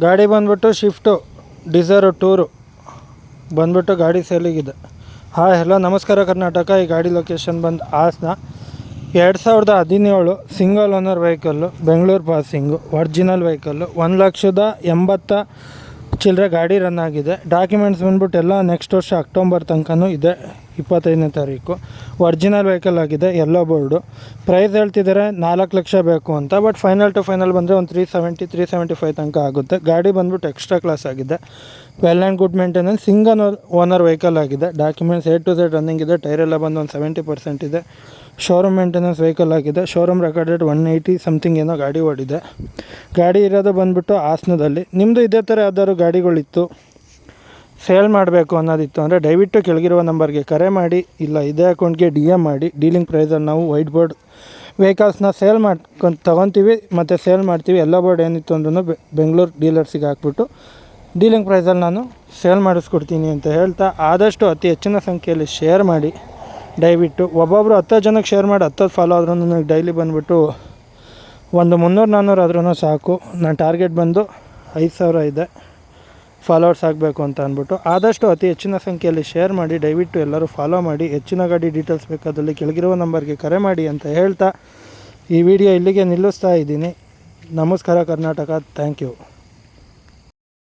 ಗಾಡಿ ಬಂದ್ಬಿಟ್ಟು shift Dzire tour ಬಂದ್ಬಿಟ್ಟು ಗಾಡಿ ಸೇಲಿಗಿದೆ. ಹಾಯ್ ಹಲೋ ನಮಸ್ಕಾರ ಕರ್ನಾಟಕ. ಈ ಗಾಡಿ ಲೊಕೇಶನ್ ಬಂದು Hassan. 2017 single owner vehicle, Bengaluru passing, original vehicle. 1,80,000 ಚಿಲ್ಲರೆ ಗಾಡಿ ರನ್ ಆಗಿದೆ. ಡಾಕ್ಯುಮೆಂಟ್ಸ್ ಬಂದ್ಬಿಟ್ಟು ಎಲ್ಲ ನೆಕ್ಸ್ಟ್ ವರ್ಷ ಅಕ್ಟೋಬರ್ ತನಕನೂ ಇದೆ, 25ನೇ ತಾರೀಕು. ಒರಿಜಿನಲ್ ವೆಹಿಕಲ್ ಆಗಿದೆ, ಎಲ್ಲೋ ಬೋರ್ಡು. ಪ್ರೈಸ್ ಹೇಳ್ತಿದ್ದಾರೆ 4 ಲಕ್ಷ ಬೇಕು ಅಂತ, ಬಟ್ ಫೈನಲ್ ಟು ಫೈನಲ್ ಬಂದರೆ ಒಂದು 370-375 ತನಕ ಆಗುತ್ತೆ. ಗಾಡಿ ಬಂದ್ಬಿಟ್ಟು ಎಕ್ಸ್ಟ್ರಾ ಕ್ಲಾಸ್ ಆಗಿದೆ, well and good maintenance, single owner vehicle ಆಗಿದೆ. Documents A to Z running ಇದೆ. ಟೈರೆಲ್ಲ ಬಂದು ಒಂದು 70% ಇದೆ. ಶೋರೂಮ್ ಮೇಂಟೆನೆನ್ಸ್ ವೆಹಿಕಲ್ ಆಗಿದೆ. ಶೋರೂಮ್ ರೆಕಾರ್ಡೆಡ್ 180 ಸಮಥಿಂಗ್ ಏನೋ ಗಾಡಿ ಓಡಿದೆ. ಗಾಡಿ ಇರೋದು ಬಂದುಬಿಟ್ಟು ಹಾಸನದಲ್ಲಿ. ನಿಮ್ಮದು ಇದೇ ಥರ ಯಾವ್ದಾದ್ರು ಗಾಡಿಗಳಿತ್ತು, ಸೇಲ್ ಮಾಡಬೇಕು ಅನ್ನೋದಿತ್ತು ಅಂದರೆ ದಯವಿಟ್ಟು ಕೆಳಗಿರುವ ನಂಬರ್ಗೆ ಕರೆ ಮಾಡಿ, ಇಲ್ಲ ಇದೇ ಅಕೌಂಟ್ಗೆ DM ಮಾಡಿ. ಡೀಲಿಂಗ್ ಪ್ರೈಸಲ್ಲಿ ನಾವು ವೈಟ್ ಬೋರ್ಡ್ ವೆಹಿಕಲ್ಸ್ನ ಸೇಲ್ ಮಾಡ್ಕೊಂಡು ತೊಗೊತೀವಿ ಮತ್ತು ಸೇಲ್ ಮಾಡ್ತೀವಿ. ಎಲ್ಲ ಬೋರ್ಡ್ ಏನಿತ್ತು ಅಂದ್ರೂ ಬೆಂಗಳೂರು ಡೀಲರ್ಸಿಗೆ ಹಾಕ್ಬಿಟ್ಟು ಡೀಲಿಂಗ್ ಪ್ರೈಸಲ್ಲಿ ನಾನು ಸೇಲ್ ಮಾಡಿಸ್ಕೊಡ್ತೀನಿ ಅಂತ ಹೇಳ್ತಾ, ಆದಷ್ಟು ಅತಿ ಹೆಚ್ಚಿನ ಸಂಖ್ಯೆಯಲ್ಲಿ ಶೇರ್ ಮಾಡಿ ದಯವಿಟ್ಟು. ಒಬ್ಬೊಬ್ಬರು 10 ಜನಕ್ಕೆ ಶೇರ್ ಮಾಡಿ 10 ಫಾಲೋ ಆದ್ರೂ ನನಗೆ ಡೈಲಿ ಬಂದುಬಿಟ್ಟು ಒಂದು 300-400 ಆದ್ರೂ ಸಾಕು. ನನ್ನ ಟಾರ್ಗೆಟ್ ಬಂದು 5,000 ಇದೆ ಫಾಲೋವರ್ಸ್ ಆಗಬೇಕು ಅಂತ ಅಂದ್ಬಿಟ್ಟು. ಆದಷ್ಟು ಅತಿ ಹೆಚ್ಚಿನ ಸಂಖ್ಯೆಯಲ್ಲಿ ಶೇರ್ ಮಾಡಿ ದಯವಿಟ್ಟು ಎಲ್ಲರೂ ಫಾಲೋ ಮಾಡಿ. ಹೆಚ್ಚಿನ ಗಾಡಿ ಡೀಟೇಲ್ಸ್ ಬೇಕಾದಲ್ಲಿ ಕೆಳಗಿರುವ ನಂಬರ್ಗೆ ಕರೆ ಮಾಡಿ ಅಂತ ಹೇಳ್ತಾ ಈ ವಿಡಿಯೋ ಇಲ್ಲಿಗೆ ನಿಲ್ಲಿಸ್ತಾ ಇದ್ದೀನಿ. ನಮಸ್ಕಾರ ಕರ್ನಾಟಕ. Thank you.